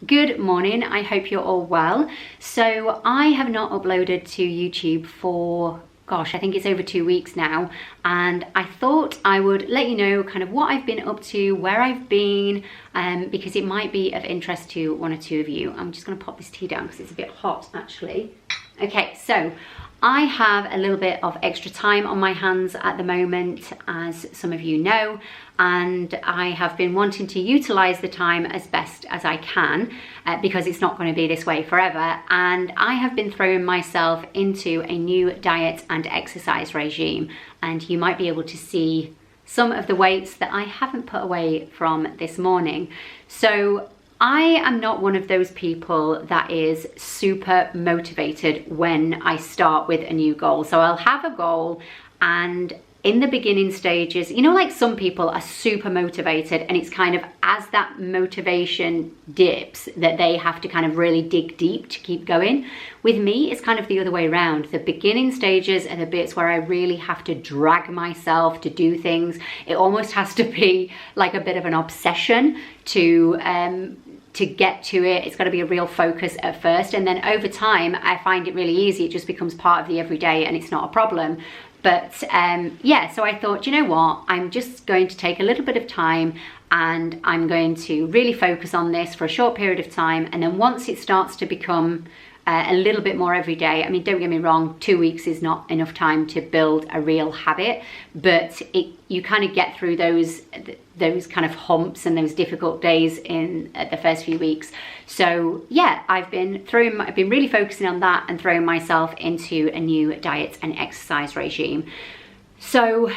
Good morning, I hope you're all well. So I have not uploaded to YouTube for, gosh, I think it's over 2 weeks now, and I thought I would let you know kind of what I've been up to, where I've been, because it might be of interest to one or two of you. I'm just going to pop this tea down because it's a bit hot actually. Okay, so I have a little bit of extra time on my hands at the moment, as some of you know, and I have been wanting to utilize the time as best as I can because it's not going to be this way forever. And I have been throwing myself into a new diet and exercise regime, and you might be able to see some of the weights that I haven't put away from this morning. So I am not one of those people that is super motivated when I start with a new goal. So I'll have a goal, and in the beginning stages, you know, like some people are super motivated, and it's kind of as that motivation dips that they have to kind of really dig deep to keep going. With me, it's kind of the other way around. The beginning stages are the bits where I really have to drag myself to do things. It almost has to be like a bit of an obsession to get to it. It's got to be a real focus at first, and then over time I find it really easy. It just becomes part of the everyday and it's not a problem. But yeah, so I thought, you know what, I'm just going to take a little bit of time and I'm going to really focus on this for a short period of time, and then once it starts to become a little bit more every day. I mean, don't get me wrong, 2 weeks is not enough time to build a real habit, but you kind of get through those kind of humps and those difficult days in the first few weeks. So yeah, I've been really focusing on that and throwing myself into a new diet and exercise regime. So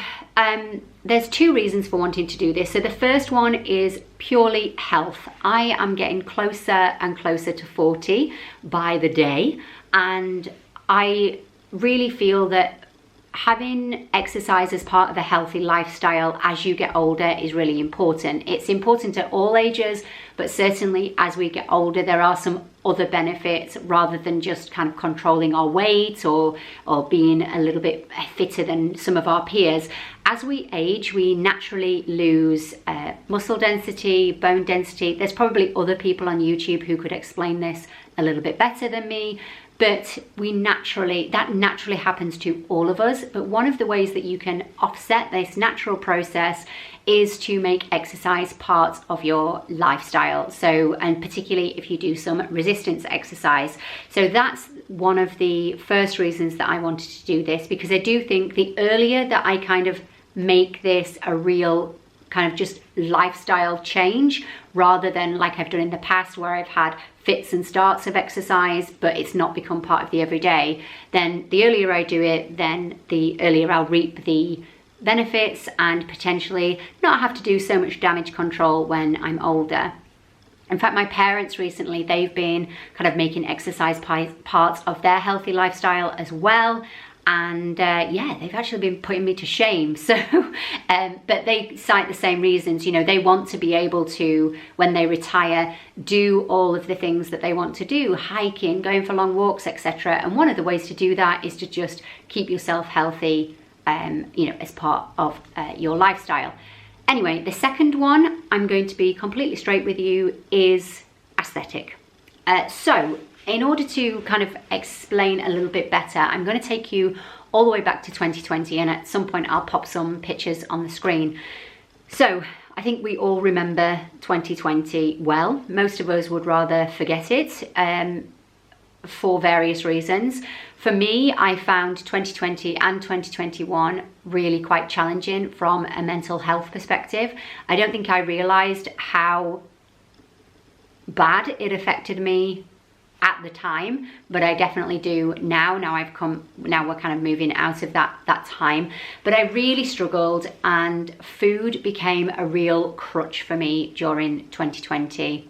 there's two reasons for wanting to do this. So the first one is purely health. I am getting closer and closer to 40 by the day, and I really feel that having exercise as part of a healthy lifestyle as you get older is really important. It's important at all ages, but certainly as we get older, there are some other benefits rather than just kind of controlling our weight or being a little bit fitter than some of our peers. As we age, we naturally lose muscle density, bone density. There's probably other people on YouTube who could explain this a little bit better than me, but that naturally happens to all of us. But one of the ways that you can offset this natural process is to make exercise part of your lifestyle. So, and particularly if you do some resistance exercise. So that's one of the first reasons that I wanted to do this, because I do think the earlier that I kind of make this a real kind of just lifestyle change, rather than like I've done in the past where I've had fits and starts of exercise but it's not become part of the everyday, then the earlier I do it, then the earlier I'll reap the benefits and potentially not have to do so much damage control when I'm older. In fact, my parents recently, they've been kind of making exercise parts of their healthy lifestyle as well. And yeah, they've actually been putting me to shame. So, but they cite the same reasons. You know, they want to be able to, when they retire, do all of the things that they want to do, hiking, going for long walks, etc. And one of the ways to do that is to just keep yourself healthy, you know, as part of your lifestyle. Anyway, the second one, I'm going to be completely straight with you, is aesthetic. So, in order to kind of explain a little bit better, I'm going to take you all the way back to 2020, and at some point I'll pop some pictures on the screen. So I think we all remember 2020 well. Most of us would rather forget it for various reasons. For me, I found 2020 and 2021 really quite challenging from a mental health perspective. I don't think I realized how bad it affected me at the time, but I definitely do now. Now we're kind of moving out of that time. But I really struggled, and food became a real crutch for me during 2020.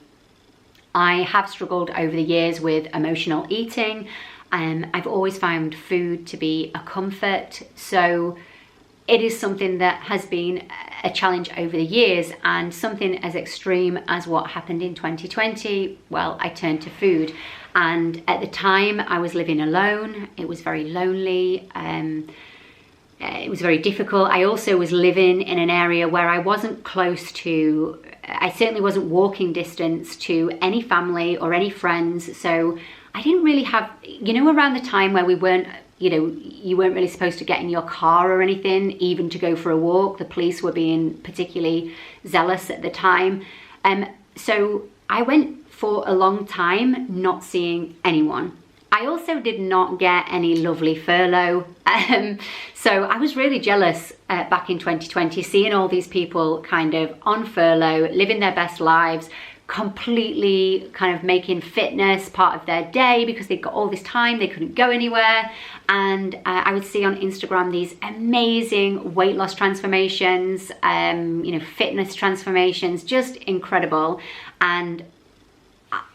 I have struggled over the years with emotional eating. I've always found food to be a comfort. So it is something that has been a challenge over the years, and something as extreme as what happened in 2020, well, I turned to food. And at the time I was living alone. It was very lonely. It was very difficult. I also was living in an area where I wasn't close to I certainly wasn't walking distance to any family or any friends. So I didn't really have, you know, around the time where we weren't, you know, you weren't really supposed to get in your car or anything, even to go for a walk. The police were being particularly zealous at the time. So I went for a long time not seeing anyone. I also did not get any lovely furlough. So I was really jealous back in 2020, seeing all these people kind of on furlough, living their best lives, completely kind of making fitness part of their day because they'd got all this time, they couldn't go anywhere. And I would see on Instagram these amazing weight loss transformations, you know, fitness transformations, just incredible. And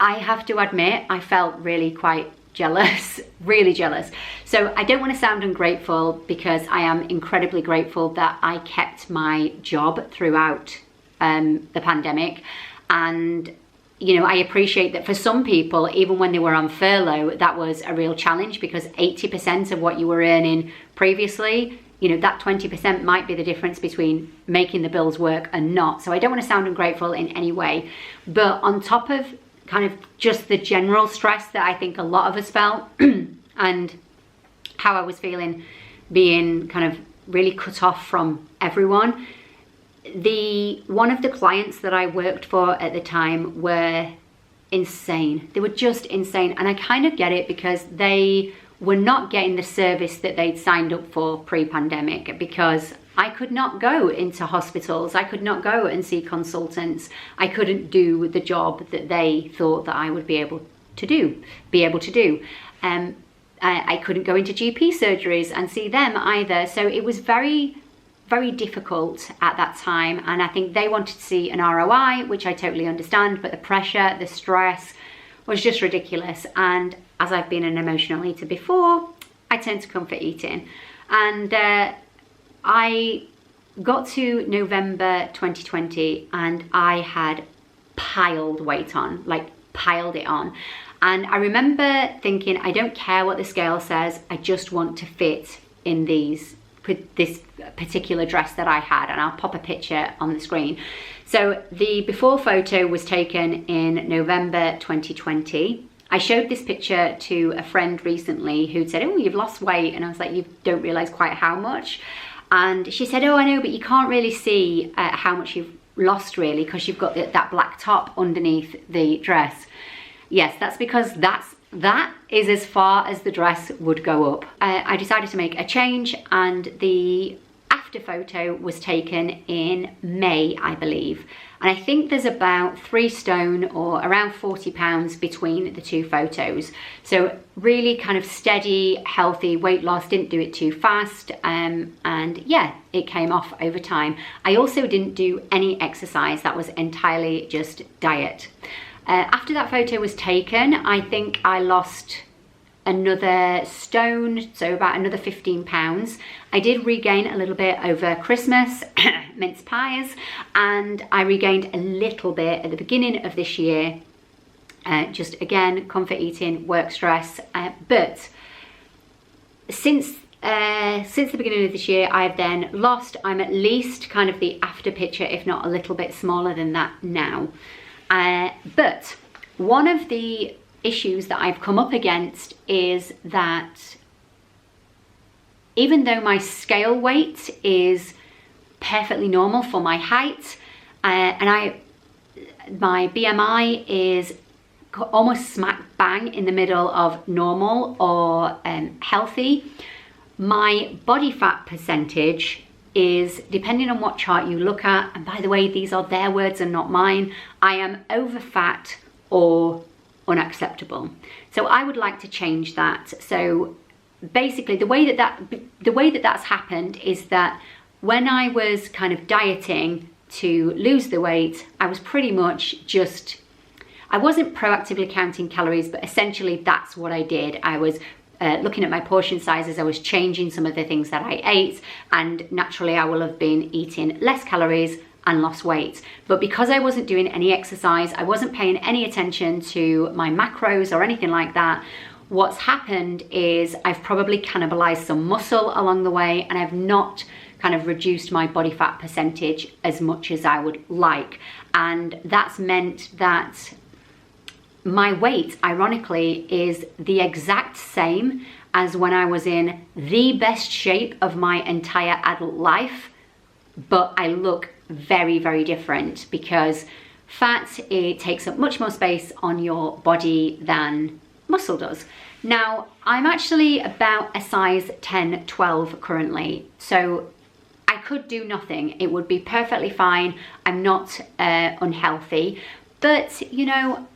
I have to admit, I felt really quite jealous, really jealous. So I don't want to sound ungrateful, because I am incredibly grateful that I kept my job throughout the pandemic. And, you know, I appreciate that for some people, even when they were on furlough, that was a real challenge, because 80% of what you were earning previously, you know, that 20% might be the difference between making the bills work and not. So I don't want to sound ungrateful in any way. But on top of kind of just the general stress that I think a lot of us felt and how I was feeling being kind of really cut off from everyone, one of the clients that I worked for at the time were insane. They were just insane. And I kind of get it, because they were not getting the service that they'd signed up for pre-pandemic, because I could not go into hospitals. I could not go and see consultants. I couldn't do the job that they thought that I would be able to do. I couldn't go into GP surgeries and see them either. So it was very, very difficult at that time. And I think they wanted to see an ROI, which I totally understand, but the pressure, the stress was just ridiculous. And as I've been an emotional eater before, I tend to comfort eating. And I got to November 2020 and I had piled weight on, like piled it on. And I remember thinking, I don't care what the scale says, I just want to fit in this particular dress that I had. And I'll pop a picture on the screen. So the before photo was taken in November 2020. I showed this picture to a friend recently who'd said, oh, you've lost weight. And I was like, you don't realize quite how much. And she said, oh, I know, but you can't really see how much you've lost really, because you've got that black top underneath the dress. Yes, that's because that is as far as the dress would go up. I decided to make a change, and the after photo was taken in May, I believe. And I think there's about 3 stone or around 40 pounds between the two photos. So really kind of steady, healthy weight loss, didn't do it too fast. And yeah, it came off over time. I also didn't do any exercise. That was entirely just diet. After that photo was taken, I think I lost another stone, so about another 15 pounds. I did regain a little bit over Christmas, mince pies, and I regained a little bit at the beginning of this year. Just again, comfort eating, work stress. But since the beginning of this year, I've then lost, I'm at least kind of the after picture, if not a little bit smaller than that now. But one of the issues that I've come up against is that even though my scale weight is perfectly normal for my height, and my BMI is almost smack bang in the middle of normal or healthy, my body fat percentage is, depending on what chart you look at, and by the way, these are their words and not mine, I am over fat or unacceptable. So I would like to change that. So basically the way that that's happened is that when I was kind of dieting to lose the weight, I was pretty much just, I wasn't proactively counting calories, but essentially that's what I did. I was looking at my portion sizes, I was changing some of the things that I ate, and naturally I will have been eating less calories and lost weight. But because I wasn't doing any exercise, I wasn't paying any attention to my macros or anything like that, what's happened is I've probably cannibalized some muscle along the way, and I've not kind of reduced my body fat percentage as much as I would like. And that's meant that my weight, ironically, is the exact same as when I was in the best shape of my entire adult life, but I look very, very different because fat, it takes up much more space on your body than muscle does. Now, I'm actually about a size 10, 12 currently, so I could do nothing. It would be perfectly fine. I'm not unhealthy, but you know,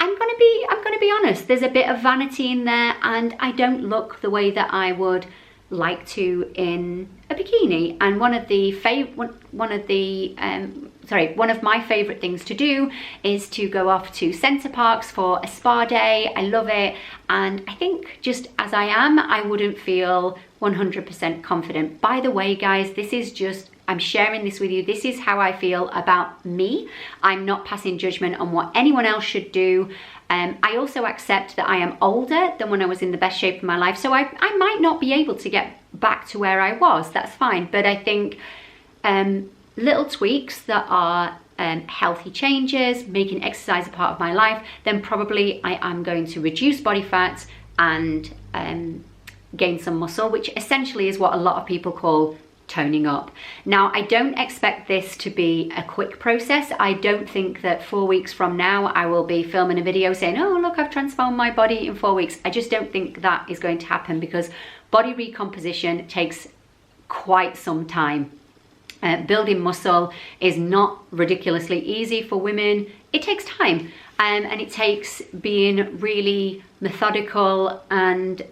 I'm gonna be honest. There's a bit of vanity in there, and I don't look the way that I would like to in a bikini. And one of my favorite things to do is to go off to Centre Parks for a spa day. I love it, and I think just as I am, I wouldn't feel 100% confident. By the way, guys, this is just, I'm sharing this with you. This is how I feel about me. I'm not passing judgment on what anyone else should do. I also accept that I am older than when I was in the best shape of my life, so I might not be able to get back to where I was. That's fine, but I think little tweaks that are healthy changes, making exercise a part of my life, then probably I am going to reduce body fat and gain some muscle, which essentially is what a lot of people call toning up. Now, I don't expect this to be a quick process. I don't think that 4 weeks from now I will be filming a video saying, oh look, I've transformed my body in 4 weeks. I just don't think that is going to happen because body recomposition takes quite some time. Building muscle is not ridiculously easy for women. It takes time, and it takes being really methodical and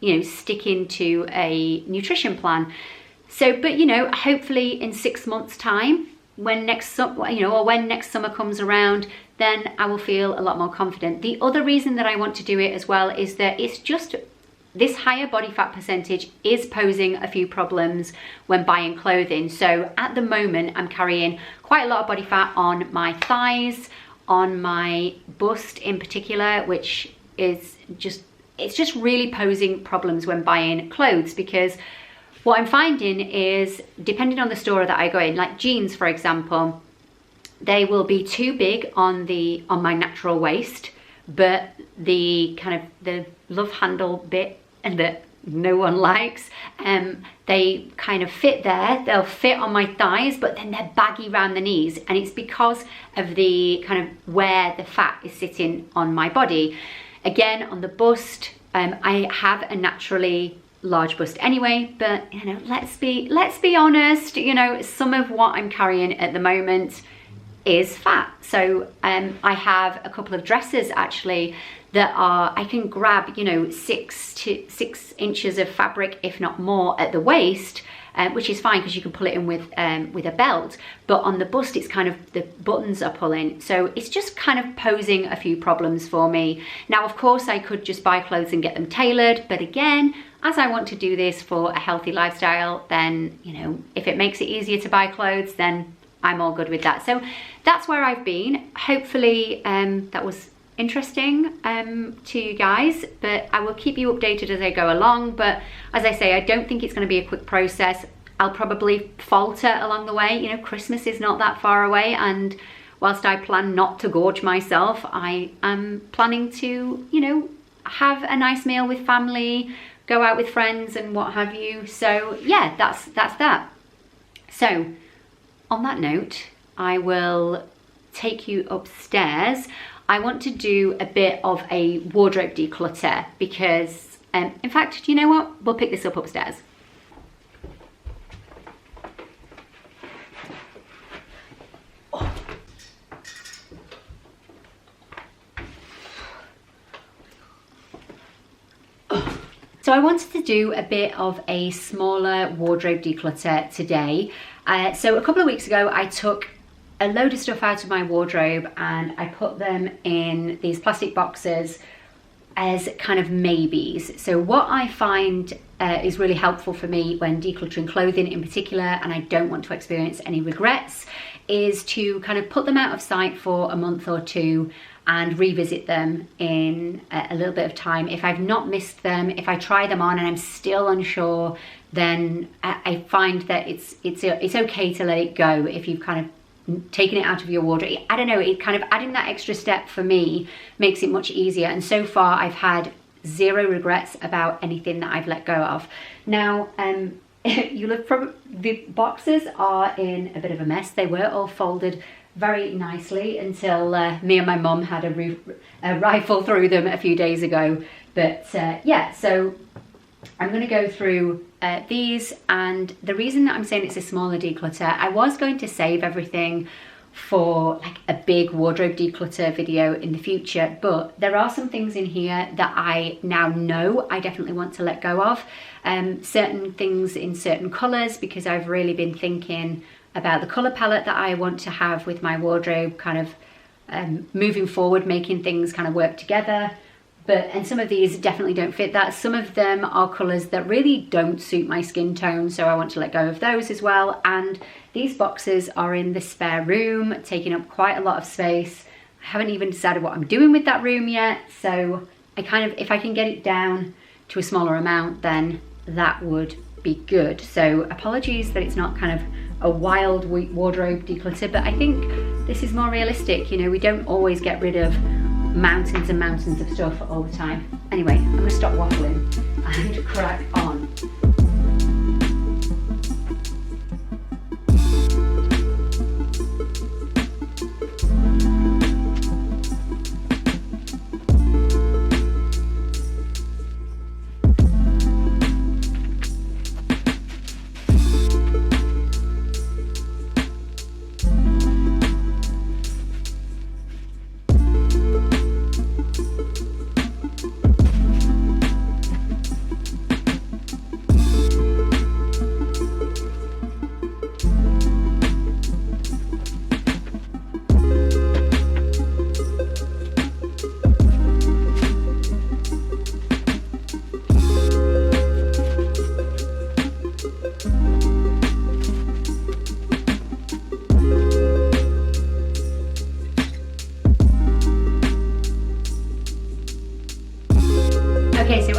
you know, sticking to a nutrition plan. So, but you know, hopefully in 6 months' time, when next summer comes around, then I will feel a lot more confident. The other reason that I want to do it as well is that it's just this higher body fat percentage is posing a few problems when buying clothing. So at the moment, I'm carrying quite a lot of body fat on my thighs, on my bust in particular, which is just, it's just really posing problems when buying clothes, because what I'm finding is, depending on the store that I go in, like jeans, for example, they will be too big on my natural waist, but the kind of the love handle bit and that no one likes, they kind of fit there. They'll fit on my thighs, but then they're baggy around the knees, and it's because of the kind of where the fat is sitting on my body. Again, on the bust, I have a naturally large bust anyway, but you know, let's be honest, you know, some of what I'm carrying at the moment is fat. So I have a couple of dresses actually that are, I can grab, you know, 6 inches of fabric, if not more, at the waist, which is fine because you can pull it in with a belt. But on the bust, it's kind of, the buttons are pulling. So it's just kind of posing a few problems for me. Now, of course, I could just buy clothes and get them tailored. But again, as I want to do this for a healthy lifestyle, then, you know, if it makes it easier to buy clothes, then I'm all good with that. So that's where I've been. Hopefully that was interesting to you guys, but I will keep you updated as I go along. But as I say, I don't think it's going to be a quick process. I'll probably falter along the way. You know, Christmas is not that far away, and whilst I plan not to gorge myself, I am planning to, you know, have a nice meal with family, go out with friends and what have you. So yeah, that's that. So on that note, I will take you upstairs. I want to do a bit of a wardrobe declutter because, in fact, do you know what? We'll pick this up upstairs. So I wanted to do a bit of a smaller wardrobe declutter today. So a couple of weeks ago, I took a load of stuff out of my wardrobe and I put them in these plastic boxes as kind of maybes. So what I find is really helpful for me when decluttering clothing in particular, and I don't want to experience any regrets, is to kind of put them out of sight for a month or two and revisit them in a little bit of time. If I've not missed them, if I try them on and I'm still unsure, then I find that it's okay to let it go if you've kind of taken it out of your wardrobe. I don't know, it kind of adding that extra step for me makes it much easier. And so far I've had zero regrets about anything that I've let go of. Now, you look from the boxes are in a bit of a mess. They were all folded very nicely until me and my mum had a rifle through them a few days ago. But yeah, so I'm going to go through these, and the reason that I'm saying it's a smaller declutter, I was going to save everything for like a big wardrobe declutter video in the future, but there are some things in here that I now know I definitely want to let go of. Certain things in certain colours, because I've really been thinking about the colour palette that I want to have with my wardrobe, kind of moving forward, making things kind of work together. And some of these definitely don't fit that. Some of them are colours that really don't suit my skin tone, so I want to let go of those as well. And these boxes are in the spare room, taking up quite a lot of space. I haven't even decided what I'm doing with that room yet, so I kind of, if I can get it down to a smaller amount, then that would be good. So apologies that it's not kind of a wild wardrobe declutter, but I think this is more realistic. You know, we don't always get rid of mountains and mountains of stuff all the time. Anyway, I'm gonna stop waffling and crack on.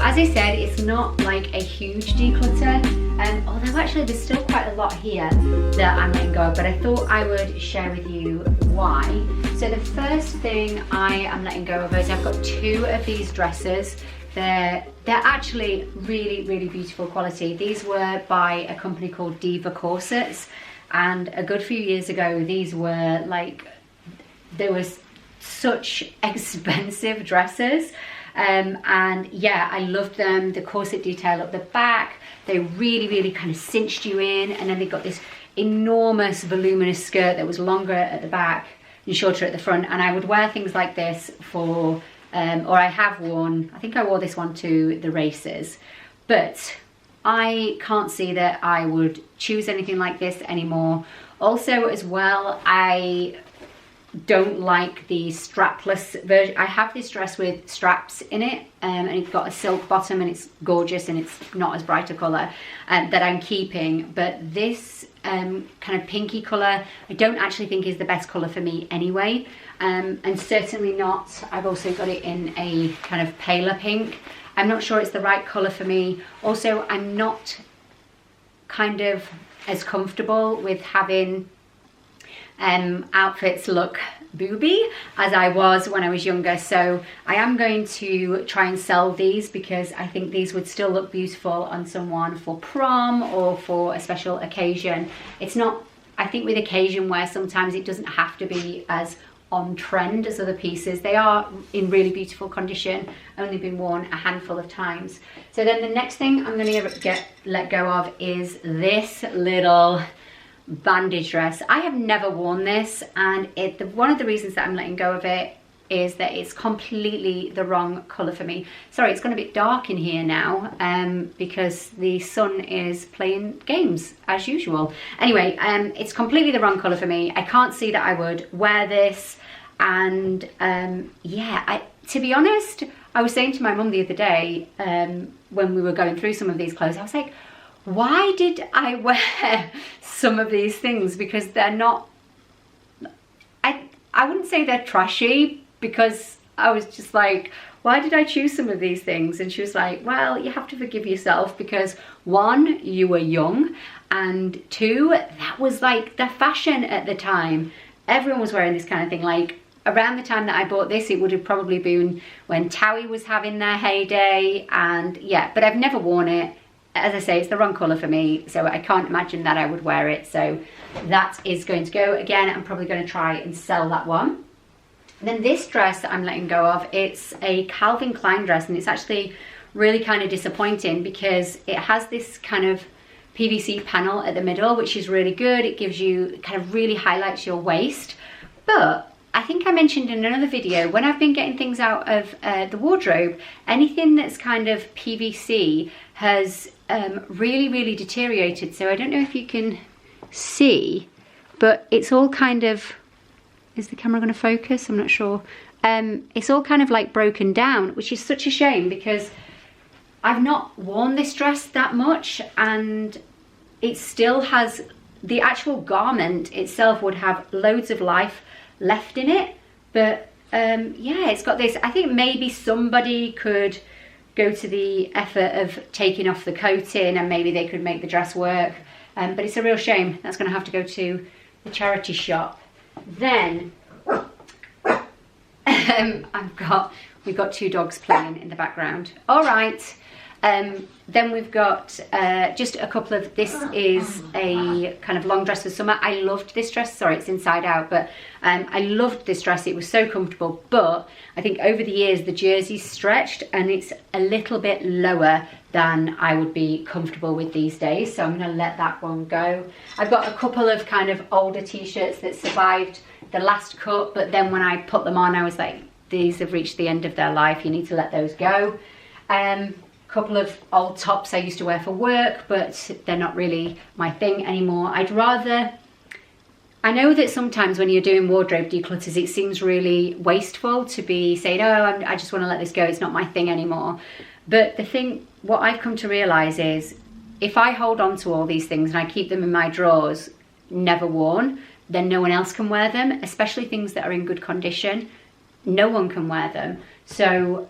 As I said, it's not like a huge declutter, although actually there's still quite a lot here that I'm letting go of, but I thought I would share with you why. So the first thing I am letting go of is I've got two of these dresses. They're actually really, really beautiful quality. These were by a company called Diva corsets, and a good few years ago these were like, there was such expensive dresses. And yeah, I loved them. The corset detail up the back, they really, really kind of cinched you in, and then they got this enormous voluminous skirt that was longer at the back and shorter at the front. And I would wear things like this for, or I have worn, I think I wore this one to the races, but I can't see that I would choose anything like this anymore. Also as well, I don't like the strapless version. I have this dress with straps in it, and it's got a silk bottom, and it's gorgeous, and it's not as bright a colour that I'm keeping. But this kind of pinky colour I don't actually think is the best colour for me anyway, and certainly not, I've also got it in a kind of paler pink. I'm not sure it's the right colour for me. Also, I'm not kind of as comfortable with having outfits look booby as I was when I was younger, so I am going to try and sell these because I think these would still look beautiful on someone for prom or for a special occasion. It's not, I think with occasion wear sometimes it doesn't have to be as on trend as other pieces. They are in really beautiful condition, only been worn a handful of times. So then the next thing I'm going to let go of is this little bandage dress. I have never worn this, and one of the reasons that I'm letting go of it is that it's completely the wrong colour for me. Sorry, it's gone a bit dark in here now because the sun is playing games as usual. Anyway, it's completely the wrong colour for me. I can't see that I would wear this, and yeah, to be honest, I was saying to my mum the other day when we were going through some of these clothes, I was like, why did I wear some of these things? Because they're not, I wouldn't say they're trashy, because I was just like, why did I choose some of these things? And she was like, well, you have to forgive yourself because 1, you were young, and 2, that was like the fashion at the time. Everyone was wearing this kind of thing. Like around the time that I bought this, it would have probably been when Towie was having their heyday, and yeah, but I've never worn it. As I say, it's the wrong colour for me, so I can't imagine that I would wear it. So that is going to go. Again, I'm probably going to try and sell that one. And then this dress that I'm letting go of, it's a Calvin Klein dress, and it's actually really kind of disappointing because it has this kind of PVC panel at the middle, which is really good. It gives you, kind of really highlights your waist. But I think I mentioned in another video, when I've been getting things out of the wardrobe, anything that's kind of PVC has really deteriorated. So I don't know if you can see, but it's all kind of, is the camera going to focus? I'm not sure. It's all kind of like broken down, which is such a shame because I've not worn this dress that much, and it still has, the actual garment itself would have loads of life left in it. But yeah, it's got this, I think maybe somebody could go to the effort of taking off the coating and maybe they could make the dress work. But it's a real shame. That's going to have to go to the charity shop. Then we've got 2 dogs playing in the background. All right. Then we've got just a couple of, this is a kind of long dress for summer. I loved this dress. Sorry, it's inside out, but I loved this dress. It was so comfortable, but I think over the years the jersey's stretched and it's a little bit lower than I would be comfortable with these days, so I'm going to let that one go. I've got a couple of kind of older t-shirts that survived the last cut, but then when I put them on I was like, these have reached the end of their life, you need to let those go. Couple of old tops I used to wear for work, but they're not really my thing anymore. I'd rather, I know that sometimes when you're doing wardrobe declutters, it seems really wasteful to be saying, oh, I just want to let this go, it's not my thing anymore. But the thing, what I've come to realize is, if I hold on to all these things and I keep them in my drawers, never worn, then no one else can wear them, especially things that are in good condition. No one can wear them. So,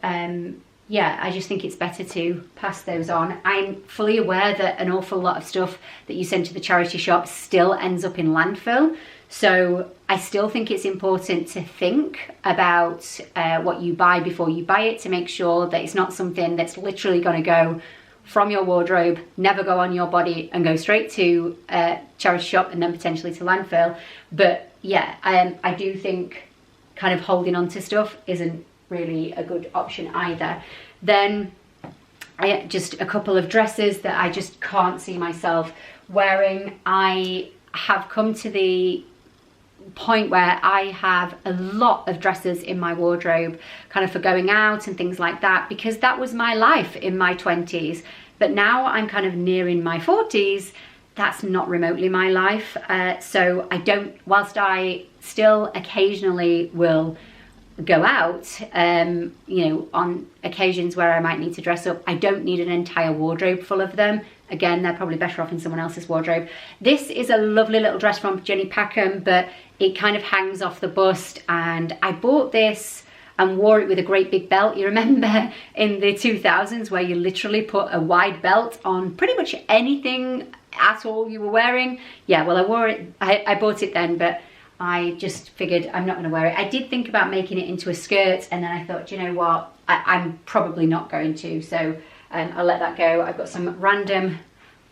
yeah, I just think it's better to pass those on. I'm fully aware that an awful lot of stuff that you send to the charity shop still ends up in landfill. So I still think it's important to think about what you buy before you buy it, to make sure that it's not something that's literally going to go from your wardrobe, never go on your body and go straight to a charity shop and then potentially to landfill. But yeah, I do think kind of holding on to stuff isn't really a good option either. Then just a couple of dresses that I just can't see myself wearing. I have come to the point where I have a lot of dresses in my wardrobe kind of for going out and things like that, because that was my life in my 20s. But now I'm kind of nearing my 40s, that's not remotely my life. So I don't, whilst I still occasionally will go out, you know, on occasions where I might need to dress up, I don't need an entire wardrobe full of them. Again, they're probably better off in someone else's wardrobe. This is a lovely little dress from Jenny Packham, but it kind of hangs off the bust, and I bought this and wore it with a great big belt. You remember in the 2000s where you literally put a wide belt on pretty much anything at all you were wearing? Yeah, well, I wore it, I bought it then, but I just figured I'm not going to wear it. I did think about making it into a skirt, and then I thought, you know what, I'm probably not going to, so I'll let that go. I've got some random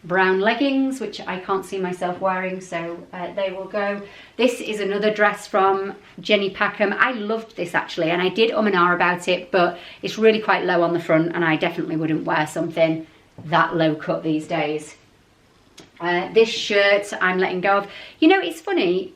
brown leggings, which I can't see myself wearing, so they will go. This is another dress from Jenny Packham. I loved this actually, and I did and ah about it, but it's really quite low on the front, and I definitely wouldn't wear something that low cut these days. This shirt I'm letting go of. You know, it's funny,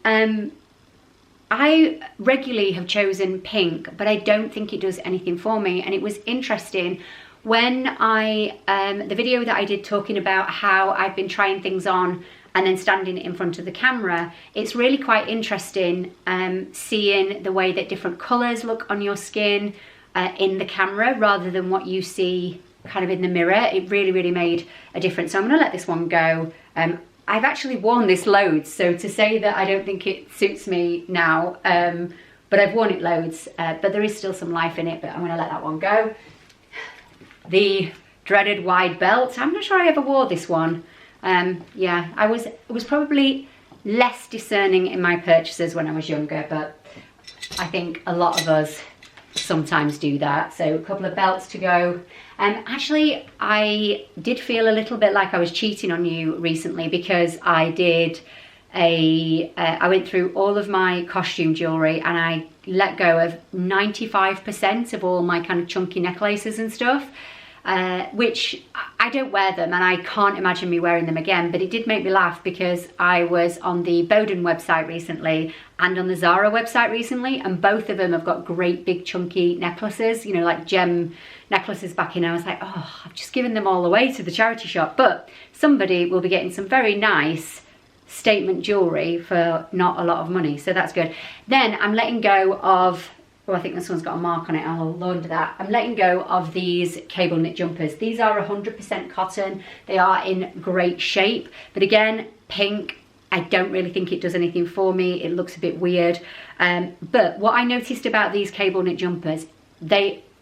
I regularly have chosen pink, but I don't think it does anything for me. And it was interesting when I, the video that I did talking about how I've been trying things on and then standing in front of the camera, it's really quite interesting seeing the way that different colours look on your skin in the camera rather than what you see kind of in the mirror. It really made a difference. So I'm going to let this one go. I've actually worn this loads, so to say that I don't think it suits me now but I've worn it loads, but there is still some life in it, but I'm gonna let that one go. The dreaded wide belt. I'm not sure I ever wore this one. Yeah, I was probably less discerning in my purchases when I was younger, but I think a lot of us sometimes do that. So a couple of belts to go. Actually, I did feel a little bit like I was cheating on you recently, because I went through all of my costume jewellery and I let go of 95% of all my kind of chunky necklaces and stuff, which I don't wear them and I can't imagine me wearing them again, but it did make me laugh because I was on the Boden website recently and on the Zara website recently, and both of them have got great big chunky necklaces, you know, like gem necklaces back in. I was like, oh, I've just given them all away to the charity shop, but somebody will be getting some very nice statement jewellery for not a lot of money, so that's good. Then I'm letting go of, oh, I think this one's got a mark on it, I'll launder that. I'm letting go of these cable knit jumpers. These are 100% cotton. They are in great shape, but again, pink, I don't really think it does anything for me. It looks a bit weird. But what I noticed about these cable knit jumpers,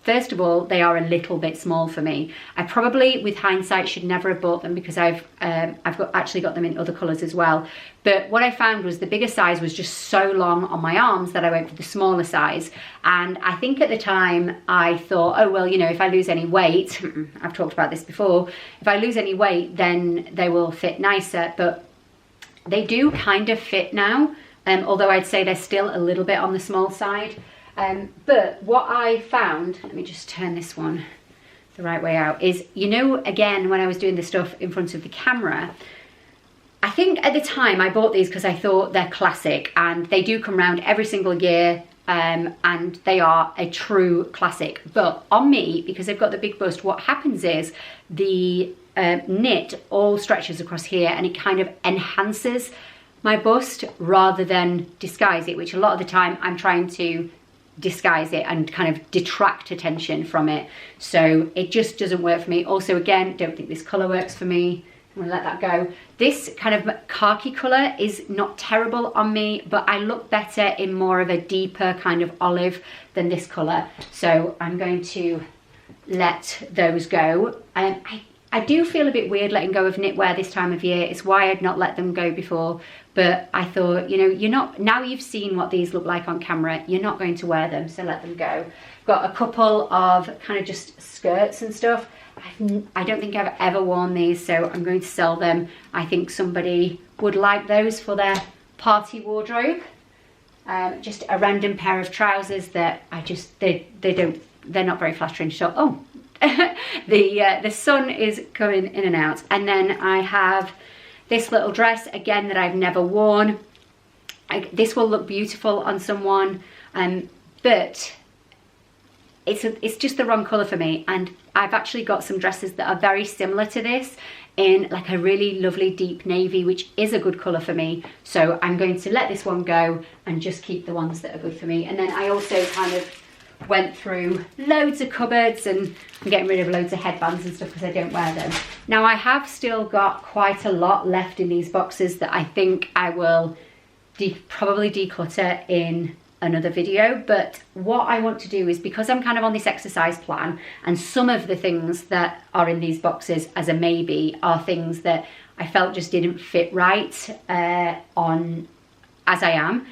first of all, they are a little bit small for me. I probably, with hindsight, should never have bought them because I've actually got them in other colours as well. But what I found was the bigger size was just so long on my arms that I went for the smaller size. And I think at the time I thought, oh, well, you know, if I lose any weight, I've talked about this before, if I lose any weight, then they will fit nicer. But they do kind of fit now, although I'd say they're still a little bit on the small side. But what I found, let me just turn this one the right way out, is, you know, again, when I was doing the stuff in front of the camera, I think at the time I bought these because I thought they're classic, and they do come round every single year, and they are a true classic. But on me, because they've got the big bust, what happens is the knit all stretches across here and it kind of enhances my bust rather than disguise it, which a lot of the time I'm trying to disguise it and kind of detract attention from it. So it just doesn't work for me. Also, again, don't think this colour works for me. I'm gonna let that go. This kind of khaki colour is not terrible on me, but I look better in more of a deeper kind of olive than this colour. So I'm going to let those go. I do feel a bit weird letting go of knitwear this time of year. It's why I'd not let them go before. But I thought, you know, now you've seen what these look like on camera, you're not going to wear them, so let them go. Got a couple of kind of just skirts and stuff. I don't think I've ever worn these, so I'm going to sell them. I think somebody would like those for their party wardrobe. Just a random pair of trousers that they're not very flattering. So, oh, the sun is coming in and out. And then I have this little dress, again, that I've never worn. This will look beautiful on someone, but it's just the wrong colour for me. And I've actually got some dresses that are very similar to this in like a really lovely deep navy, which is a good colour for me. So I'm going to let this one go and just keep the ones that are good for me. And then I also kind of went through loads of cupboards, and I'm getting rid of loads of headbands and stuff because I don't wear them. Now I have still got quite a lot left in these boxes that I think I will probably declutter in another video. But what I want to do is, because I'm kind of on this exercise plan, and some of the things that are in these boxes as a maybe are things that I felt just didn't fit right on as I am.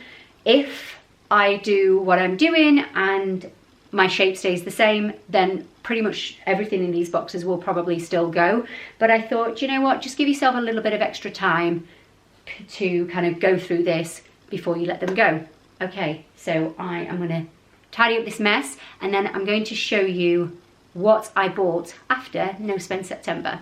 If I do what I'm doing and my shape stays the same, then pretty much everything in these boxes will probably still go. But I thought, you know what, just give yourself a little bit of extra time to kind of go through this before you let them go. Okay, so I am going to tidy up this mess, and then I'm going to show you what I bought after No Spend September.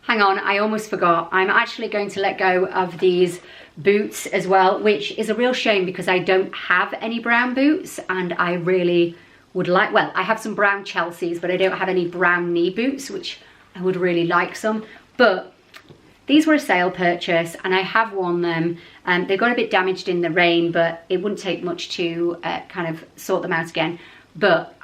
Hang on, I almost forgot. I'm actually going to let go of these boots as well, which is a real shame because I don't have any brown boots, and I really would like, well, I have some brown Chelseas, but I don't have any brown knee boots, which I would really like some. But these were a sale purchase and I have worn them. They got a bit damaged in the rain, but it wouldn't take much to kind of sort them out again. But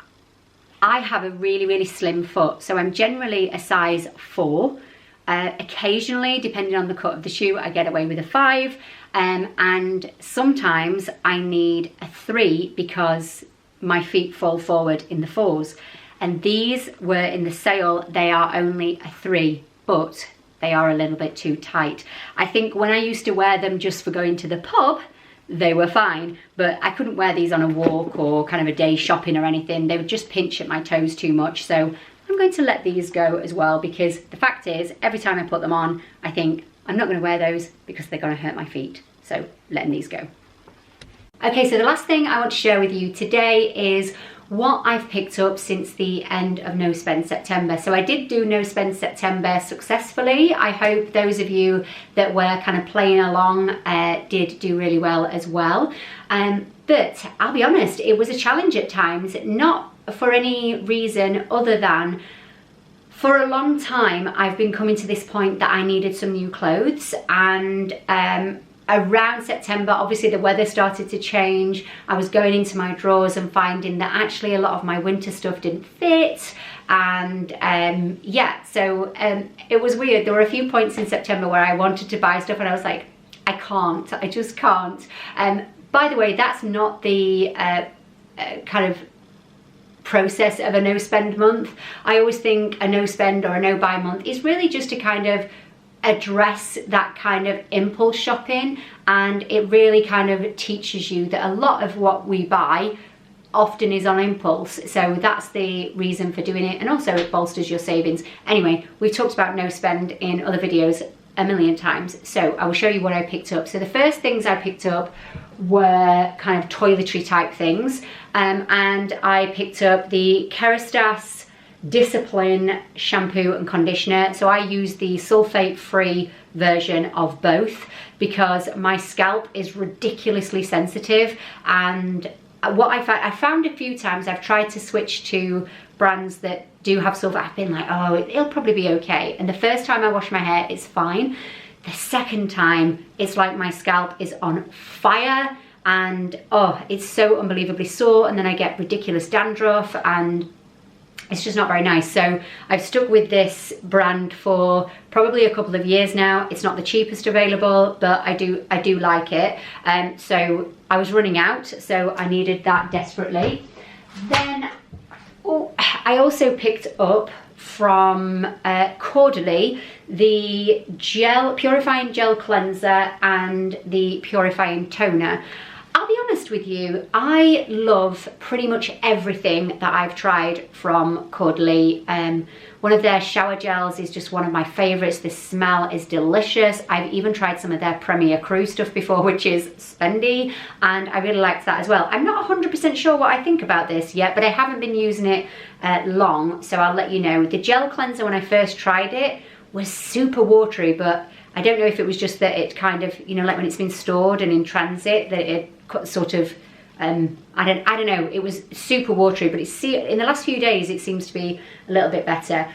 I have a really, really slim foot, so I'm generally a size 4. Occasionally, depending on the cut of the shoe, I get away with a 5, and sometimes I need a 3 because my feet fall forward in the 4s. And these were in the sale, they are only a 3, but they are a little bit too tight. I think when I used to wear them just for going to the pub, they were fine, but I couldn't wear these on a walk or kind of a day shopping or anything. They would just pinch at my toes too much. So I'm going to let these go as well, because the fact is, every time I put them on, I think I'm not going to wear those because they're going to hurt my feet. So letting these go. Okay, so the last thing I want to share with you today is what I've picked up since the end of No Spend September. So I did do No Spend September successfully. I hope those of you that were kind of playing along did do really well as well. But I'll be honest, it was a challenge at times, not for any reason other than for a long time I've been coming to this point that I needed some new clothes, and around September, obviously the weather started to change. I was going into my drawers and finding that actually a lot of my winter stuff didn't fit, and yeah, so it was weird. There were a few points in September where I wanted to buy stuff and I was like, I just can't. By the way, that's not the kind of process of a no spend month. I always think a no spend or a no buy month is really just to kind of address that kind of impulse shopping, and it really kind of teaches you that a lot of what we buy often is on impulse. So that's the reason for doing it, and also it bolsters your savings. Anyway, we've talked about no spend in other videos a million times, so I will show you what I picked up. So the first things I picked up were kind of toiletry type things, and I picked up the Kerastase Discipline shampoo and conditioner. So I use the sulfate free version of both because my scalp is ridiculously sensitive, and what I found a few times I've tried to switch to brands that do have sulfate. I've been like, oh, it'll probably be okay, and the first time I wash my hair it's fine. The second time it's like my scalp is on fire, and oh, it's so unbelievably sore, and then I get ridiculous dandruff, and it's just not very nice. So I've stuck with this brand for probably a couple of years now. It's not the cheapest available, but I do like it. So I was running out, so I needed that desperately. Then I also picked up from Caudalie the purifying gel cleanser and the purifying toner. I'll be honest with you, I love pretty much everything that I've tried from Caudalie. One of their shower gels is just one of my favorites. The smell is delicious. I've even tried some of their Premier Crew stuff before, which is spendy, and I really liked that as well. I'm not 100% sure what I think about this yet, but I haven't been using it long, so I'll let you know. The gel cleanser, when I first tried it, was super watery, but I don't know if it was just that it kind of, you know, like when it's been stored and in transit, that it sort of, I don't know, it was super watery, but in the last few days it seems to be a little bit better.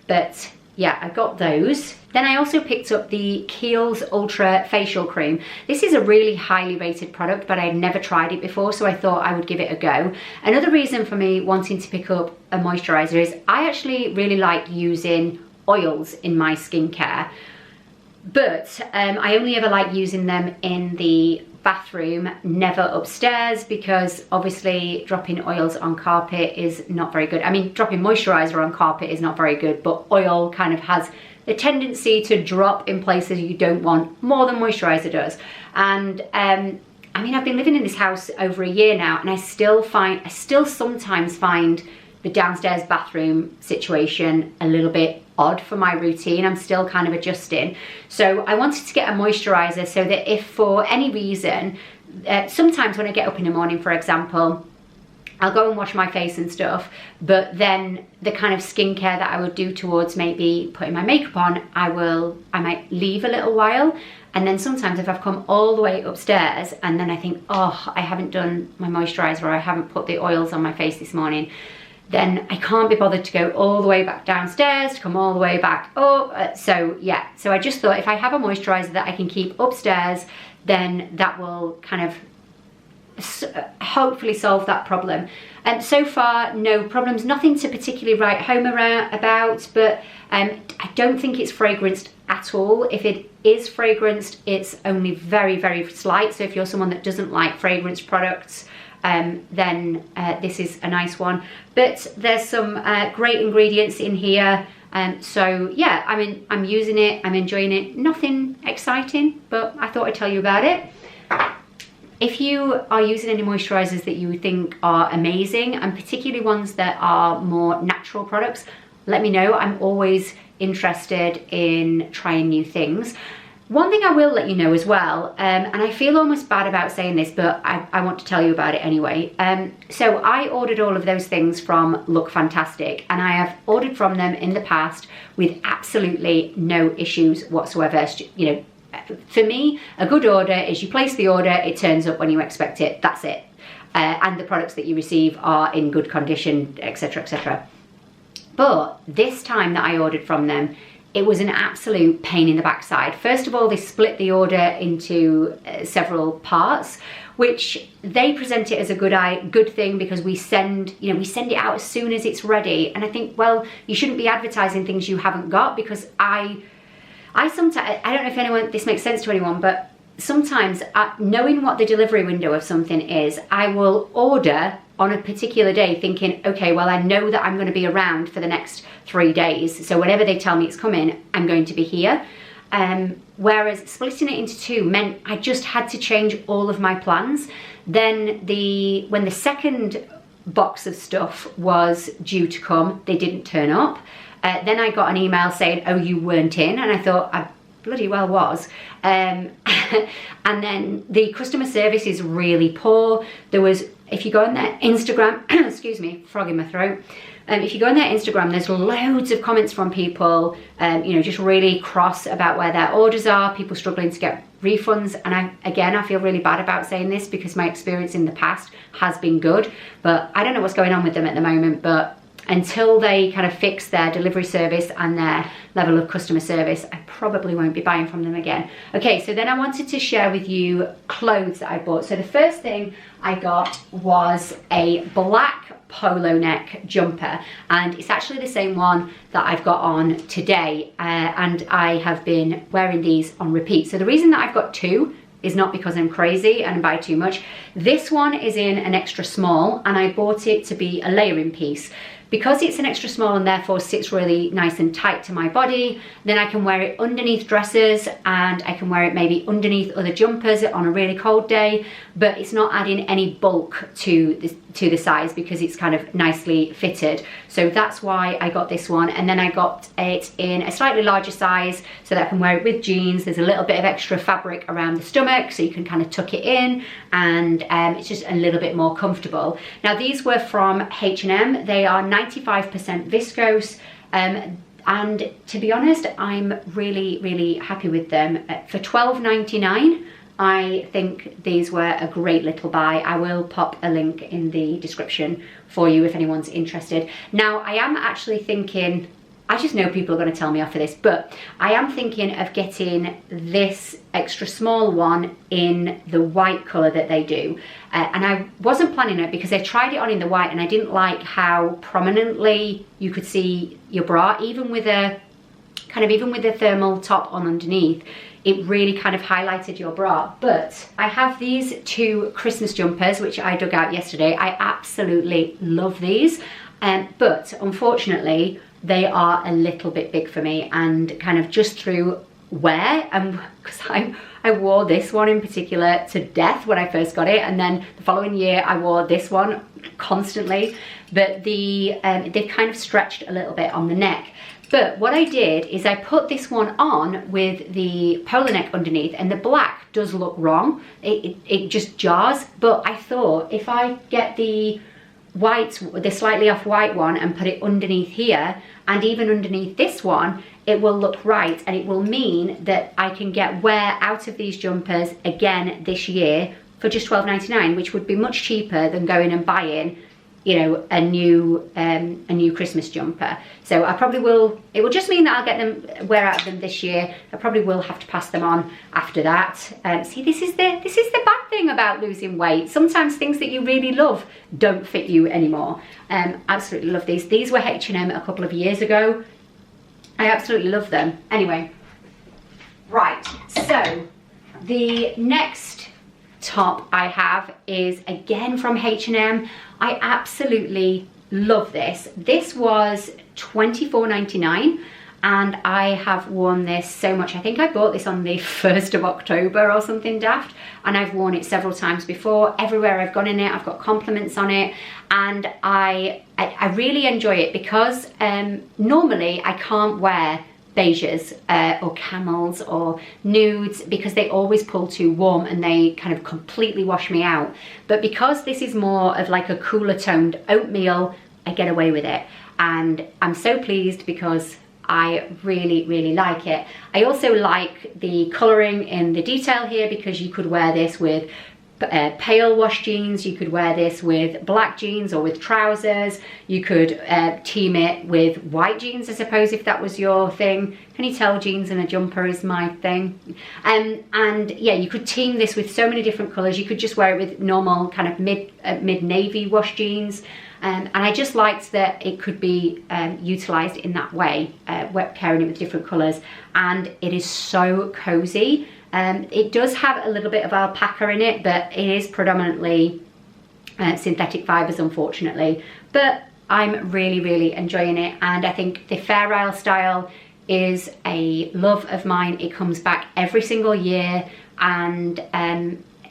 But yeah, I got those. Then I also picked up the Keels Ultra facial cream. This is a really highly rated product, but I'd never tried it before, so I thought I would give it a go. Another reason for me wanting to pick up a moisturizer is I actually really like using oils in my skincare, but I only ever like using them in the bathroom, never upstairs, because obviously dropping oils on carpet is not very good. I mean, dropping moisturizer on carpet is not very good, but oil kind of has the tendency to drop in places you don't want more than moisturizer does. And I mean, I've been living in this house over a year now, and I still sometimes find the downstairs bathroom situation a little bit odd for my routine. I'm still kind of adjusting. So I wanted to get a moisturizer so that if for any reason, sometimes when I get up in the morning, for example, I'll go and wash my face and stuff, but then the kind of skincare that I would do towards maybe putting my makeup on, I might leave a little while. And then sometimes if I've come all the way upstairs and then I think, oh, I haven't done my moisturizer, or I haven't put the oils on my face this morning, then I can't be bothered to go all the way back downstairs, to come all the way back up. So yeah, so I just thought if I have a moisturizer that I can keep upstairs, then that will kind of hopefully solve that problem. And so far, no problems, nothing to particularly write home about, but I don't think it's fragranced at all. If it is fragranced, it's only very, very slight. So if you're someone that doesn't like fragrance products, then this is a nice one. But there's some great ingredients in here. So yeah, I mean, I'm using it, I'm enjoying it. Nothing exciting, but I thought I'd tell you about it. If you are using any moisturizers that you think are amazing, and particularly ones that are more natural products, let me know. I'm always interested in trying new things. One thing I will let you know as well, and I feel almost bad about saying this, but I want to tell you about it anyway. So I ordered all of those things from Lookfantastic, and I have ordered from them in the past with absolutely no issues whatsoever. You know, for me, a good order is you place the order, it turns up when you expect it, that's it. And the products that you receive are in good condition, etc., etc. But this time that I ordered from them, it was an absolute pain in the backside. First of all, they split the order into several parts, which they present it as a good thing because we send it out as soon as it's ready. And I think, well, you shouldn't be advertising things you haven't got, because I sometimes, I don't know if this makes sense to anyone, but sometimes knowing what the delivery window of something is, I will order on a particular day thinking, okay, well, I know that I'm going to be around for the next 3 days. So whenever they tell me it's coming, I'm going to be here. Whereas splitting it into two meant I just had to change all of my plans. Then when the second box of stuff was due to come, they didn't turn up. Then I got an email saying, oh, you weren't in, and I thought, I bloody well was. And then the customer service is really poor. If you go on their Instagram, excuse me, frog in my throat. If you go on their Instagram, there's loads of comments from people, you know, just really cross about where their orders are, people struggling to get refunds. And I feel really bad about saying this because my experience in the past has been good, but I don't know what's going on with them at the moment. But until they kind of fix their delivery service and their level of customer service, I probably won't be buying from them again. Okay, so then I wanted to share with you clothes that I bought. So the first thing I got was a black polo neck jumper, and it's actually the same one that I've got on today, and I have been wearing these on repeat. So the reason that I've got two is not because I'm crazy and buy too much. This one is in an extra small, and I bought it to be a layering piece. Because it's an extra small and therefore sits really nice and tight to my body, then I can wear it underneath dresses, and I can wear it maybe underneath other jumpers on a really cold day, but it's not adding any bulk to the size because it's kind of nicely fitted. So that's why I got this one. And then I got it in a slightly larger size so that I can wear it with jeans. There's a little bit of extra fabric around the stomach so you can kind of tuck it in, and it's just a little bit more comfortable. Now these were from H&M. They are 95% viscose, and to be honest, I'm really, really happy with them. For $12.99, I think these were a great little buy. I will pop a link in the description for you if anyone's interested. Now, I am actually thinking, I just know people are going to tell me off for this, but I am thinking of getting this extra small one in the white colour that they do. And I wasn't planning it because I tried it on in the white and I didn't like how prominently you could see your bra, even with a thermal top on underneath. It really kind of highlighted your bra. But I have these two Christmas jumpers, which I dug out yesterday. I absolutely love these, but unfortunately, they are a little bit big for me, and kind of just through wear, because I wore this one in particular to death when I first got it, and then the following year I wore this one constantly, but they've kind of stretched a little bit on the neck. But what I did is I put this one on with the polo neck underneath, and the black does look wrong. It just jars, but I thought if I get the white, the slightly off white one, and put it underneath here and even underneath this one, it will look right, and it will mean that I can get wear out of these jumpers again this year for just $12.99, which would be much cheaper than going and buying you know, a new Christmas jumper. So I probably will, it will just mean that I'll get them, wear out of them this year. I probably will have to pass them on after that. See, this is the bad thing about losing weight. Sometimes things that you really love don't fit you anymore. Absolutely love these. These were H&M a couple of years ago. I absolutely love them. Anyway, right, so the next top I have is again from H&M. I absolutely love this. This was $24.99 and I have worn this so much. I think I bought this on the 1st of October or something daft, and I've worn it several times before. Everywhere I've gone in it, I've got compliments on it, and I really enjoy it because normally I can't wear beiges or camels or nudes because they always pull too warm and they kind of completely wash me out. But because this is more of like a cooler toned oatmeal, I get away with it, and I'm so pleased because I really, really like it. I also like the colouring in the detail here because you could wear this with pale wash jeans, you could wear this with black jeans or with trousers, you could team it with white jeans, I suppose, if that was your thing. Can you tell jeans and a jumper is my thing? And yeah, you could team this with so many different colours. You could just wear it with normal kind of mid navy wash jeans. And I just liked that it could be utilised in that way, carrying it with different colours. And it is so cosy. It does have a little bit of alpaca in it, but it is predominantly synthetic fibres, unfortunately. But I'm really, really enjoying it. And I think the Fair Isle style is a love of mine. It comes back every single year. And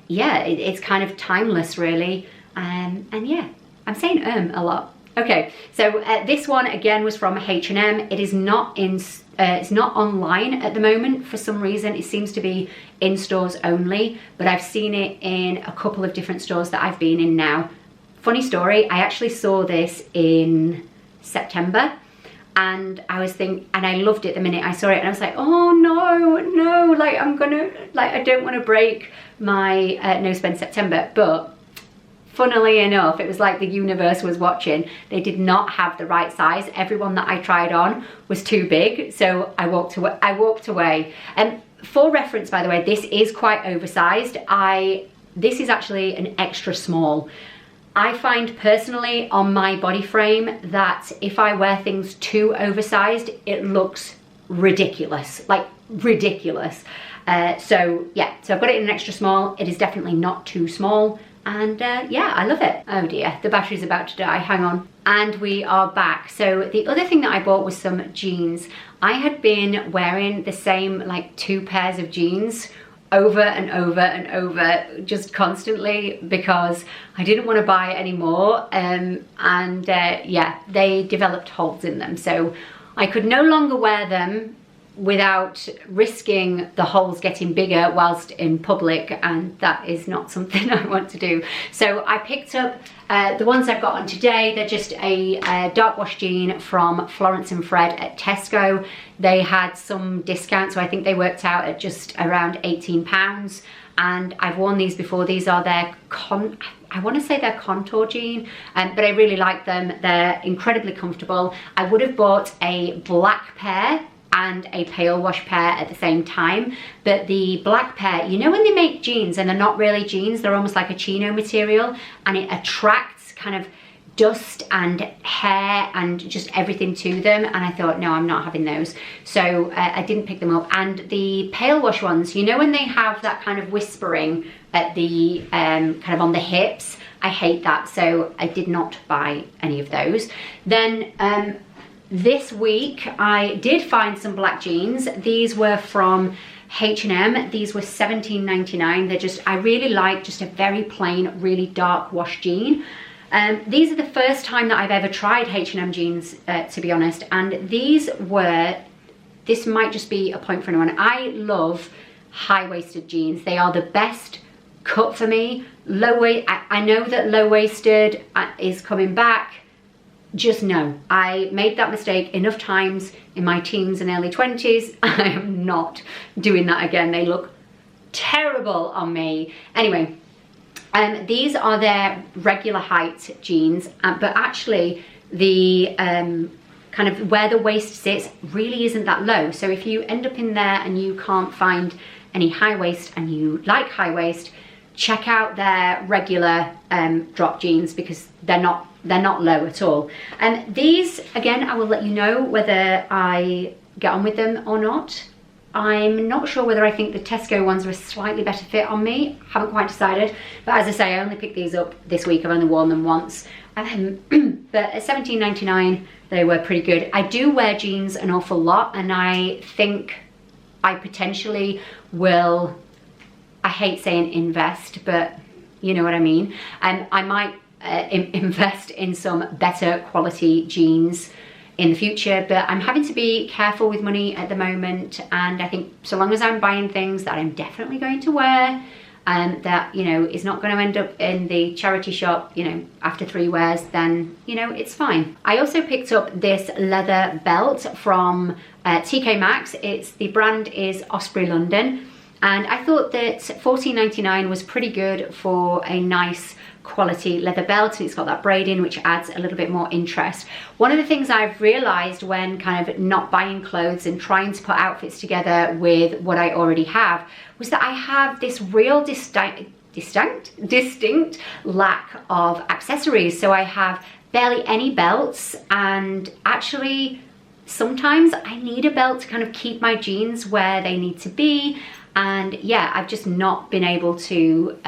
yeah, it's kind of timeless, really. And yeah, I'm saying a lot. Okay, so this one again was from H&M. It is not in, it's not online at the moment for some reason. It seems to be in stores only, but I've seen it in a couple of different stores that I've been in now. Funny story, I actually saw this in September, and I was thinking, and I loved it the minute I saw it, and I was like, oh no, like I don't want to break my no spend September. But funnily enough, it was like the universe was watching. They did not have the right size. Everyone that I tried on was too big, so I walked away. And for reference, by the way, this is quite oversized. This is actually an extra small. I find personally on my body frame that if I wear things too oversized, it looks ridiculous, like ridiculous. So yeah, so I've got it in an extra small. It is definitely not too small. And yeah, I love it. Oh dear, the battery's about to die, hang on. And we are back. So the other thing that I bought was some jeans. I had been wearing the same like 2 pairs of jeans over and over and over, just constantly, because I didn't want to buy any more. Yeah, they developed holes in them. So I could no longer wear them without risking the holes getting bigger whilst in public, and that is not something I want to do. So I picked up the ones I've got on today. They're just a dark wash jean from Florence and Fred at Tesco. They had some discount, so I think they worked out at just around £18, and I've worn these before. These are their I want to say they're contour jean, but I really like them. They're incredibly comfortable. I would have bought a black pair and a pale wash pair at the same time, but the black pair, you know when they make jeans and they're not really jeans, they're almost like a chino material, and it attracts kind of dust and hair and just everything to them, and I thought, no, I'm not having those. So I didn't pick them up. And the pale wash ones, you know when they have that kind of whispering at the kind of on the hips, I hate that, so I did not buy any of those. Then this week I did find some black jeans. These were from H&M. These were $17.99. They're just, I really like just a very plain, really dark wash jean. These are the first time that I've ever tried H&M jeans, to be honest, and these were, this might just be a point for anyone. I love high-waisted jeans. They are the best cut for me. Low waist, I know that low-waisted is coming back. Just no, I made that mistake enough times in my teens and early 20s. I am not doing that again. They look terrible on me. Anyway, These are their regular height jeans, but actually the kind of where the waist sits really isn't that low. So if you end up in there and you can't find any high waist and you like high waist, check out their regular drop jeans, because they're not low at all. And these, again, I will let you know whether I get on with them or not. I'm not sure whether I think the Tesco ones are a slightly better fit on me. Haven't quite decided. But as I say, I only picked these up this week. I've only worn them once. But at $17.99, they were pretty good. I do wear jeans an awful lot, and I think I potentially will, I hate saying invest, but you know what I mean. I might invest in some better quality jeans in the future, but I'm having to be careful with money at the moment. And I think so long as I'm buying things that I'm definitely going to wear, and that, you know, is not going to end up in the charity shop, you know, after 3 wears, then, you know, it's fine. I also picked up this leather belt from TK Maxx. The brand is Osprey London, and I thought that $14.99 was pretty good for a nice quality leather belt, and it's got that braiding which adds a little bit more interest. One of the things I've realized when kind of not buying clothes and trying to put outfits together with what I already have was that I have this real distinct lack of accessories. So I have barely any belts, and actually sometimes I need a belt to kind of keep my jeans where they need to be. And yeah, I've just not been able to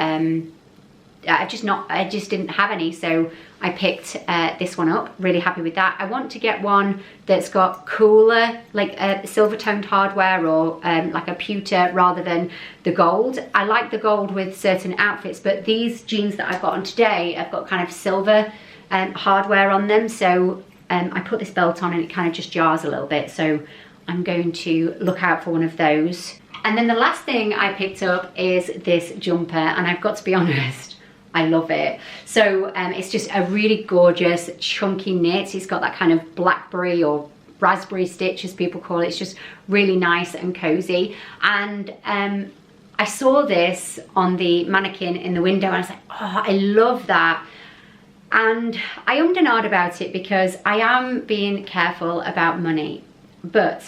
I just didn't have any, so I picked this one up. Really happy with that. I want to get one that's got cooler, like silver toned hardware, or like a pewter rather than the gold. I like the gold with certain outfits, but these jeans that I've got on today, I've got kind of silver hardware on them. So I put this belt on and it kind of just jars a little bit. So I'm going to look out for one of those. And then the last thing I picked up is this jumper, and I've got to be honest, I love it. So it's just a really gorgeous chunky knit. It's got that kind of blackberry or raspberry stitch, as people call it. It's just really nice and cozy. And I saw this on the mannequin in the window and I was like, oh, I love that. And I ummed and ahed about it because I am being careful about money, but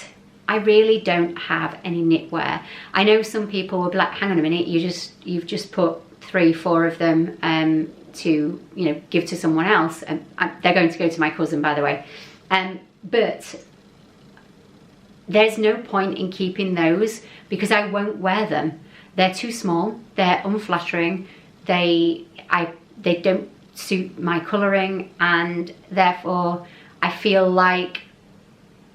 I really don't have any knitwear. I know some people will be like, hang on a minute, you've just put 3-4 of them to, you know, give to someone else, and they're going to go to my cousin, by the way. But there's no point in keeping those because I won't wear them. They're too small, they're unflattering, they don't suit my colouring, and therefore I feel like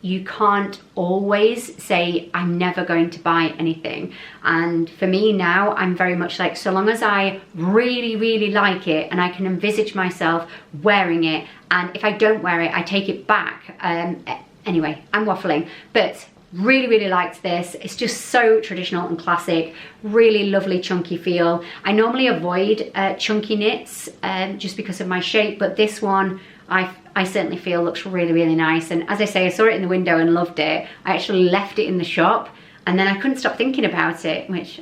you can't always say I'm never going to buy anything. And for me now, I'm very much like, so long as I really like it and I can envisage myself wearing it, and if I don't wear it, I take it back. Anyway, I'm waffling, but really liked this. It's just so traditional and classic, really lovely chunky feel. I normally avoid chunky knits just because of my shape, but this one I certainly feel looks really nice. And as I say, I saw it in the window and loved it. I actually left it in the shop and then I couldn't stop thinking about it, which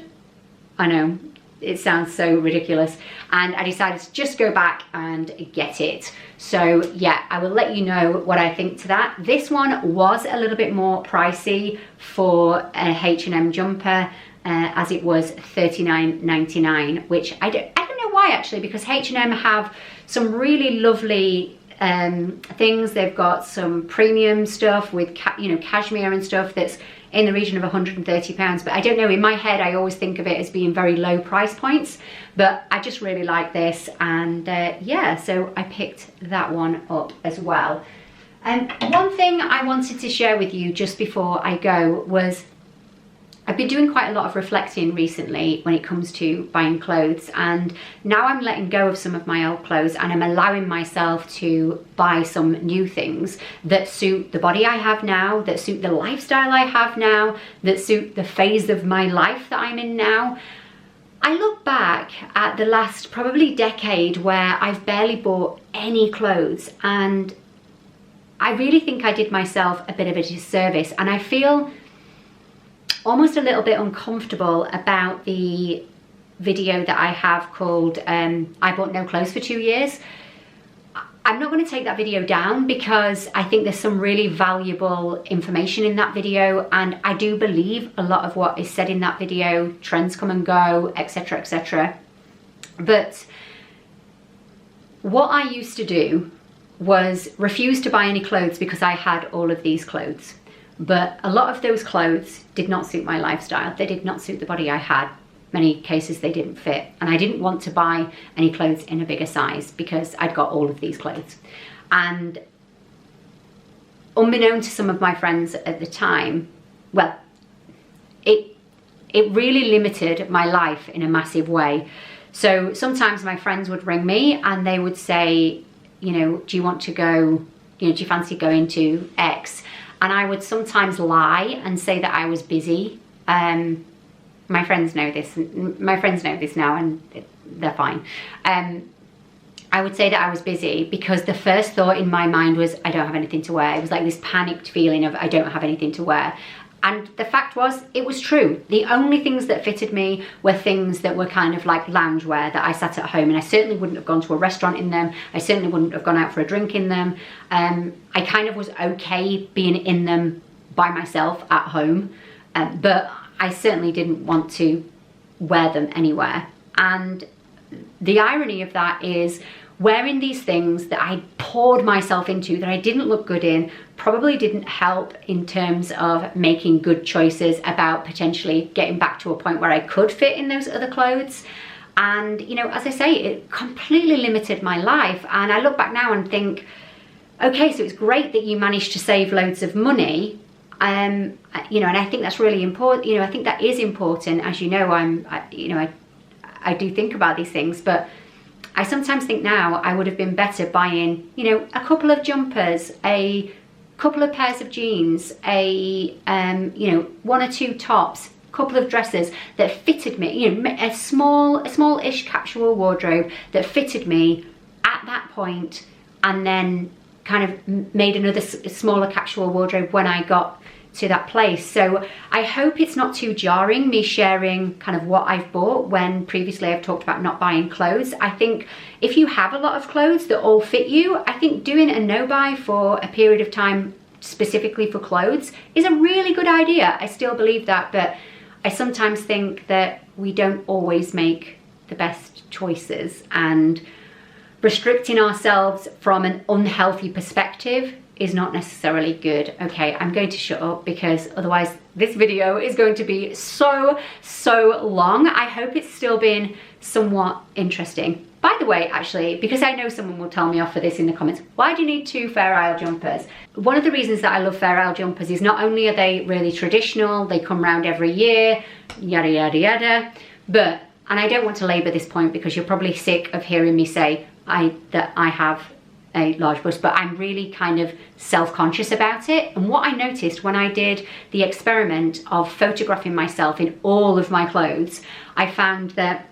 I know it sounds so ridiculous, and I decided to just go back and get it. So yeah, I will let you know what I think to that. This one was a little bit more pricey for a H&M jumper, as it was $39.99, which I don't know why actually, because H&M have some really lovely things. They've got some premium stuff with cashmere and stuff that's in the region of £130, but I don't know, in my head I always think of it as being very low price points, but I just really like this, and yeah, so I picked that one up as well. And one thing I wanted to share with you just before I go was I've been doing quite a lot of reflecting recently when it comes to buying clothes, and now I'm letting go of some of my old clothes and I'm allowing myself to buy some new things that suit the body I have now, that suit the lifestyle I have now, that suit the phase of my life that I'm in now. I look back at the last probably decade where I've barely bought any clothes, and I really think I did myself a bit of a disservice, and I feel almost a little bit uncomfortable about the video that I have called I bought no clothes for 2 years. I'm not going to take that video down because I think there's some really valuable information in that video, and I do believe a lot of what is said in that video, trends come and go, etc, etc. But what I used to do was refuse to buy any clothes because I had all of these clothes. But a lot of those clothes did not suit my lifestyle. They did not suit the body I had. Many cases they didn't fit, and I didn't want to buy any clothes in a bigger size because I'd got all of these clothes. And unbeknown to some of my friends at the time, well, it really limited my life in a massive way. So sometimes my friends would ring me and they would say, you know, do you want to go, you know, do you fancy going to X? And I would sometimes lie and say that I was busy. My friends know this. My friends know this now, and they're fine. I would say that I was busy because the first thought in my mind was, I don't have anything to wear. It was like this panicked feeling of I don't have anything to wear. And the fact was, it was true. The only things that fitted me were things that were kind of like loungewear that I sat at home, and I certainly wouldn't have gone to a restaurant in them. I certainly wouldn't have gone out for a drink in them. I kind of was okay being in them by myself at home, but I certainly didn't want to wear them anywhere. And the irony of that is wearing these things that I poured myself into, that I didn't look good in, probably didn't help in terms of making good choices about potentially getting back to a point where I could fit in those other clothes. And, you know, as I say, it completely limited my life. And I look back now and think, okay, so it's great that you managed to save loads of money. You know, and I think that's really important. You know, I think that is important. As you know, I do think about these things, but I sometimes think now I would have been better buying, you know, a couple of jumpers, a couple of pairs of jeans, you know, 1 or 2 tops, a couple of dresses that fitted me, you know, a small-ish capsule wardrobe that fitted me at that point, and then kind of made another smaller capsule wardrobe when I got to that place. So I hope it's not too jarring, me sharing kind of what I've bought when previously I've talked about not buying clothes. I think if you have a lot of clothes that all fit you, I think doing a no buy for a period of time specifically for clothes is a really good idea. I still believe that, but I sometimes think that we don't always make the best choices, and restricting ourselves from an unhealthy perspective is not necessarily good. Okay, I'm going to shut up because otherwise this video is going to be so long. I hope it's still been somewhat interesting. By the way, actually, because I know someone will tell me off for this in the comments, why do you need 2 Fair Isle jumpers? One of the reasons that I love Fair Isle jumpers is not only are they really traditional, they come round every year, yada yada yada, but, and I don't want to labour this point because you're probably sick of hearing me say that I have a large bust, but I'm really kind of self-conscious about it. And what I noticed when I did the experiment of photographing myself in all of my clothes, I found that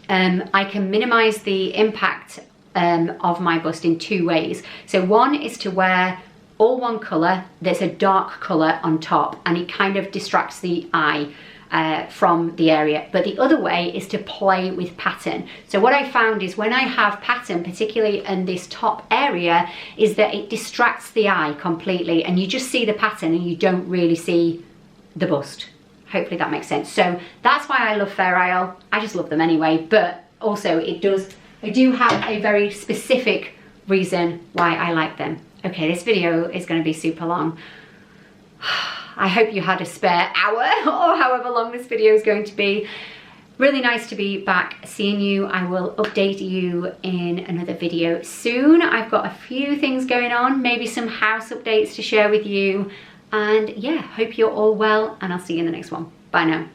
I can minimize the impact of my bust in 2 ways. So one is to wear all one color that's a dark color on top, and it kind of distracts the eye from the area. But the other way is to play with pattern. So what I found is when I have pattern, particularly in this top area, is that it distracts the eye completely, and you just see the pattern and you don't really see the bust. Hopefully that makes sense. So that's why I love Fair Isle. I just love them anyway, but also I do have a very specific reason why I like them. Okay, this video is going to be super long. I hope you had a spare hour or however long this video is going to be. Really nice to be back seeing you. I will update you in another video soon. I've got a few things going on, maybe some house updates to share with you. And yeah, hope you're all well, and I'll see you in the next one. Bye now.